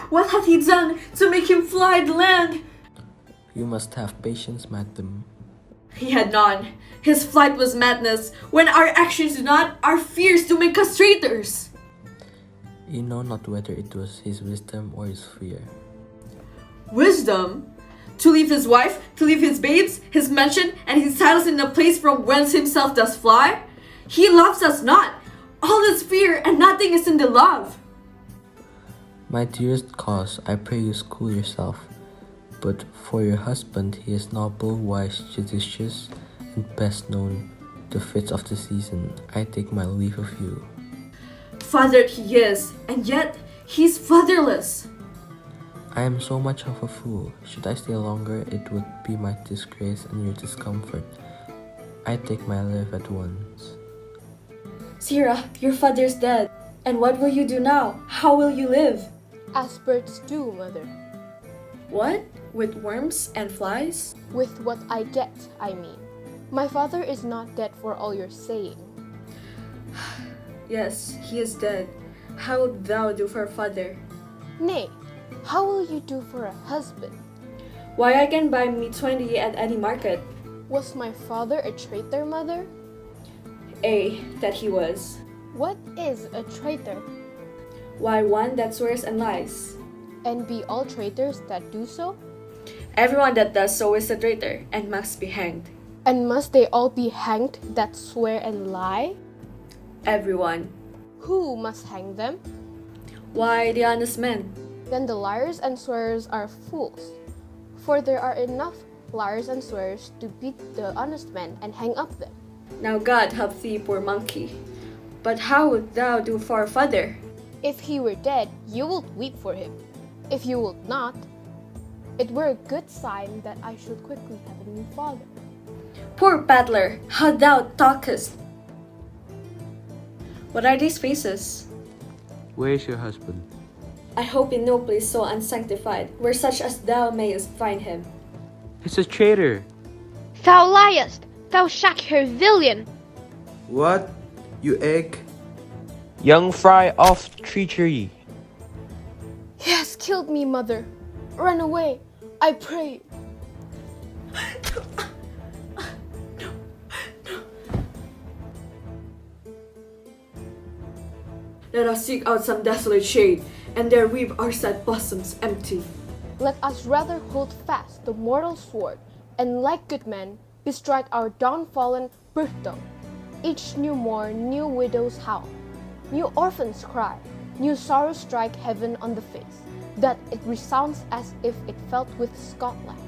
What hath he done to make him fly the land? You must have patience, madam. He had none. His flight was madness. When our actions do not, our fears do make us traitors. You know not whether it was his wisdom or his fear. Wisdom? To leave his wife, to leave his babes, his mansion, and his titles in the place from whence himself does fly? He loves us not. All is fear, and nothing is in the love. My dearest cause, I pray you school yourself. But for your husband, he is noble, wise, judicious, and best known the fits of the season. I take my leave of you. Fathered he is, and yet he's fatherless. I am so much of a fool. Should I stay longer, it would be my disgrace and your discomfort. I take my leave at once. Sirrah, your father's dead. And what will you do now? How will you live? As birds do, mother. What? With worms and flies? With what I get, I mean. My father is not dead for all your saying. Yes, he is dead. How wilt thou do for a father? Nay, how will you do for a husband? Why, I can buy me 20 at any market. Was my father a traitor, mother? Ay, that he was. What is a traitor? Why, one that swears and lies. And be all traitors that do so? Everyone that does so is a traitor and must be hanged. And must they all be hanged that swear and lie? Everyone. Who must hang them? Why, the honest men. Then the liars and swearers are fools. For there are enough liars and swearers to beat the honest men and hang up them. Now God help thee, poor monkey. But how wilt thou do for a father? If he were dead, you would weep for him. If you would not, it were a good sign that I should quickly have a new father. Poor battler, how thou talkest! What are these faces? Where is your husband? I hope in no place so unsanctified, where such as thou mayest find him. He's a traitor. Thou liest, thou shack-haired villain! What? You egg? Young fry of treachery. He has killed me, mother. Run away, I pray you. Let us seek out some desolate shade, and there weave our sad bosoms empty. Let us rather hold fast the mortal sword, and like good men, bestride our downfallen birthday. Each new morn, new widows howl, new orphans cry, new sorrows strike heaven on the face, that it resounds as if it felt with Scotland.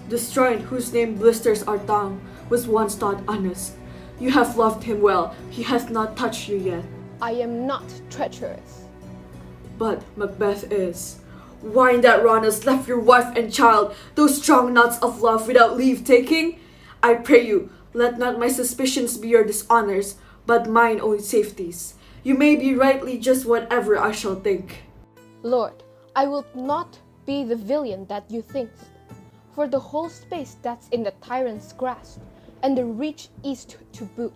The stride whose name blisters our tongue was once thought honest. You have loved him well, he hath not touched you yet. I am not treacherous. But Macbeth is. Why in that rawness left your wife and child, those strong knots of love without leave taking? I pray you, let not my suspicions be your dishonors, but mine own safeties. You may be rightly just whatever I shall think. Lord, I will not be the villain that you think, for the whole space that's in the tyrant's grasp, and the reach east to boot.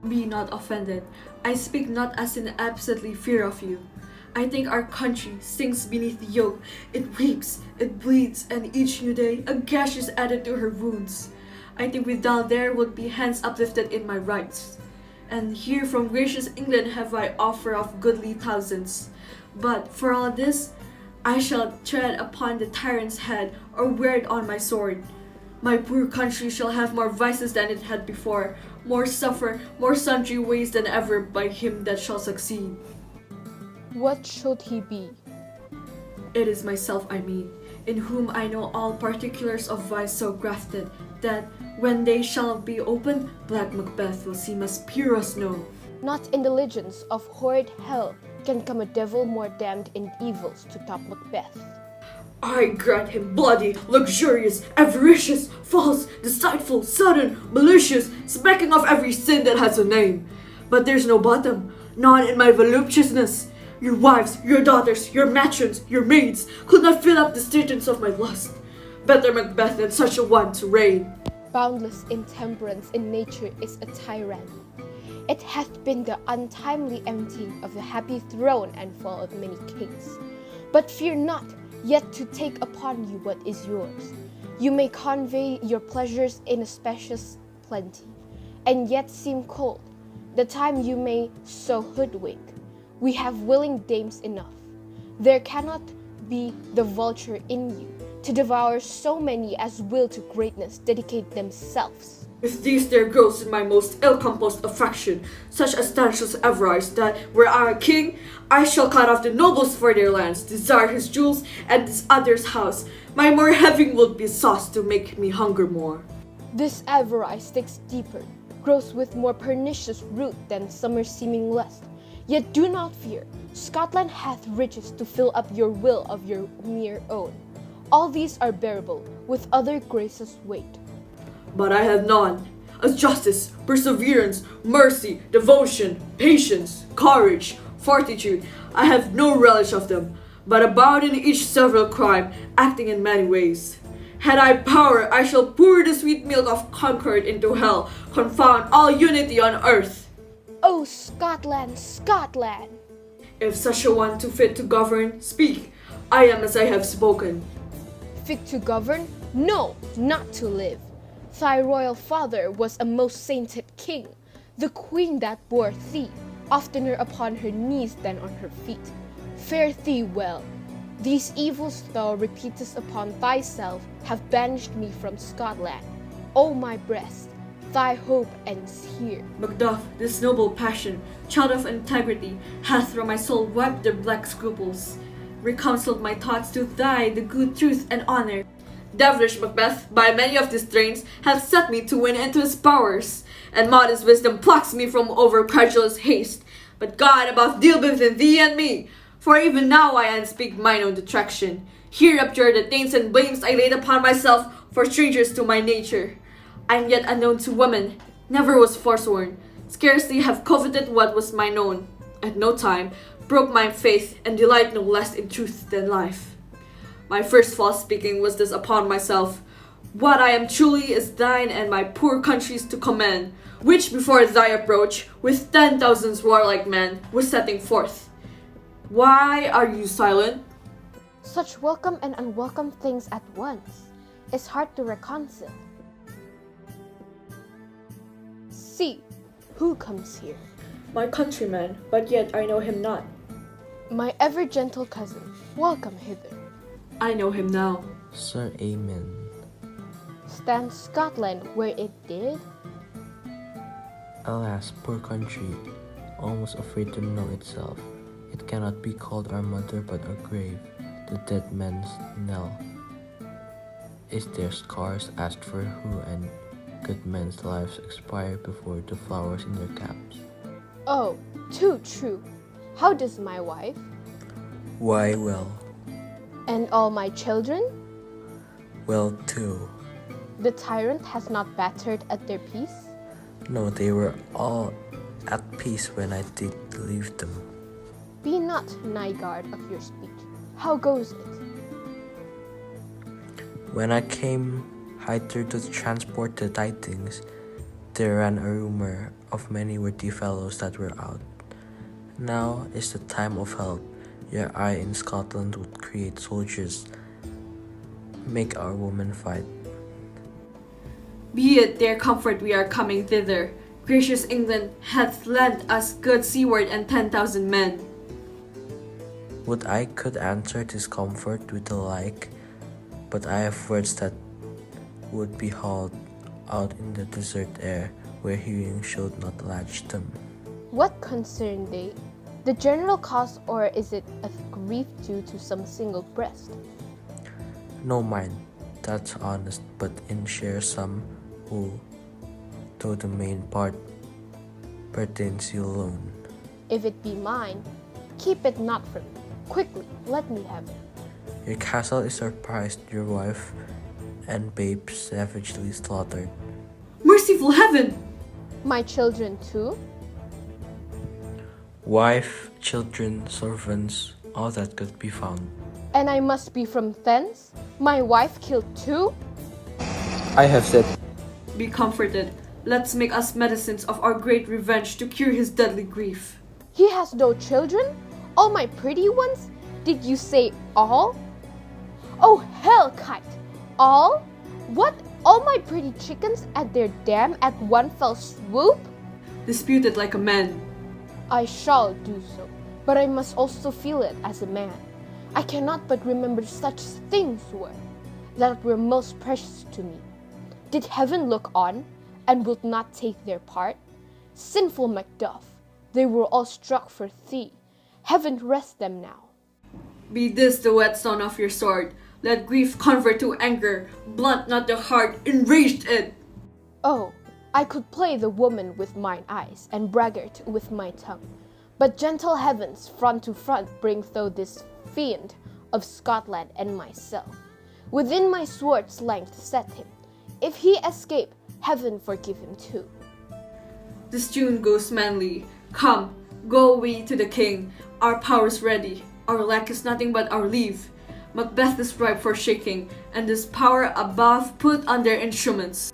Be not offended. I speak not as in absolutely fear of you. I think our country sinks beneath the yoke. It weeps, it bleeds, and each new day a gash is added to her wounds. I think without there would be hands uplifted in my rights. And here from gracious England have I offer of goodly thousands. But for all this, I shall tread upon the tyrant's head or wear it on my sword. My poor country shall have more vices than it had before, more suffer, more sundry ways than ever by him that shall succeed. What should he be? It is myself I mean, in whom I know all particulars of vice so grafted, that when they shall be opened, Black Macbeth will seem as pure as snow. Not in the legends of horrid hell can come a devil more damned in evils to top Macbeth. I grant him bloody, luxurious, avaricious, false, deceitful, sudden, malicious, smacking of every sin that has a name. But there's no bottom, none in my voluptuousness. Your wives, your daughters, your matrons, your maids could not fill up the statins of my lust. Better Macbeth than such a one to reign. Boundless intemperance in nature is a tyrant. It hath been the untimely emptying of the happy throne and fall of many kings. But fear not, yet to take upon you what is yours. You may convey your pleasures in a spacious plenty, and yet seem cold. The time you may so hoodwink. We have willing dames enough. There cannot be the vulture in you to devour so many as will to greatness dedicate themselves. With these there grows in my most ill-composed affection, such a stanchious avarice, that were I a king, I shall cut off the nobles for their lands, desire his jewels, and this other's house. My more having will be sauce to make me hunger more. This avarice sticks deeper, grows with more pernicious root than summer's seeming lust. Yet do not fear, Scotland hath riches to fill up your will of your mere own. All these are bearable, with other graces weight. But I have none. As justice, perseverance, mercy, devotion, patience, courage, fortitude, I have no relish of them, but abound in each several crime, acting in many ways. Had I power, I shall pour the sweet milk of concord into hell, confound all unity on earth. O Scotland, Scotland! If such a one too fit to govern, speak. I am as I have spoken. Fit to govern? No, not to live. Thy royal father was a most sainted king, the queen that bore thee, oftener upon her knees than on her feet. Fare thee well. These evils thou repeatest upon thyself have banished me from Scotland. O my breast, thy hope ends here. Macduff, this noble passion, child of integrity, hath from my soul wiped their black scruples, reconciled my thoughts to thy, the good truth and honor. Devilish Macbeth, by many of these strains, hath set me to win into his powers, and modest wisdom plucks me from over credulous haste. But God above deal between thee and me, for even now I unspeak mine own detraction. Here abjure the taints and blames I laid upon myself for strangers to my nature. I am yet unknown to women, never was forsworn, scarcely have coveted what was mine own, at no time broke my faith, and delight no less in truth than life. My first false speaking was this upon myself. What I am truly is thine and my poor country's to commend, which before thy approach, with 10,000 warlike men, was setting forth. Why are you silent? Such welcome and unwelcome things at once is hard to reconcile. See, who comes here? My countryman, but yet I know him not. My ever gentle cousin, welcome hither. I know him now. Sir Amen. Stands Scotland where it did? Alas, poor country, almost afraid to know itself. It cannot be called our mother but our grave, the dead man's knell. Is there scars asked for who, and good men's lives expire before the flowers in their caps? Oh, too true. How does my wife? Why, well. And all my children? Well, too. The tyrant has not battered at their peace? No, they were all at peace when I did leave them. Be not niggard of your speech. How goes it? When I came hither to transport the tidings, there ran a rumor of many worthy fellows that were out. Now is the time of help. Your eye in Scotland would create soldiers, make our women fight. Be it their comfort we are coming thither. Gracious England hath lent us good seaward and 10,000 men. Would I could answer this comfort with the like, but I have words that would be hauled out in the desert air, where hearing should not latch them. What concern they? The general cause, or is it a grief due to some single breast? No mind, that's honest, but in share some who, though the main part pertains you alone. If it be mine, keep it not from me. Quickly, let me have it. Your castle is surprised, your wife and babes savagely slaughtered. Merciful heaven! My children too? Wife, children, servants, all that could be found. And I must be from thence? My wife killed too? I have said, Be comforted. Let's make us medicines of our great revenge to cure his deadly grief. He has no children? All my pretty ones? Did you say all? Oh, hell kite! All? What? All my pretty chickens at their dam at one fell swoop? Dispute it like a man. I shall do so, but I must also feel it as a man. I cannot but remember such things that were most precious to me. Did heaven look on, and would not take their part? Sinful Macduff, they were all struck for thee. Heaven rest them now. Be this the whetstone of your sword. Let grief convert to anger. Blunt not the heart, enraged it. Oh, I could play the woman with mine eyes, and braggart with my tongue. But gentle heavens front to front bring through this fiend of Scotland and myself. Within my sword's length set him. If he escape, heaven forgive him too. This tune goes manly. Come, go we to the king. Our power's ready. Our lack is nothing but our leave. Macbeth is ripe for shaking, and this power above put on their instruments.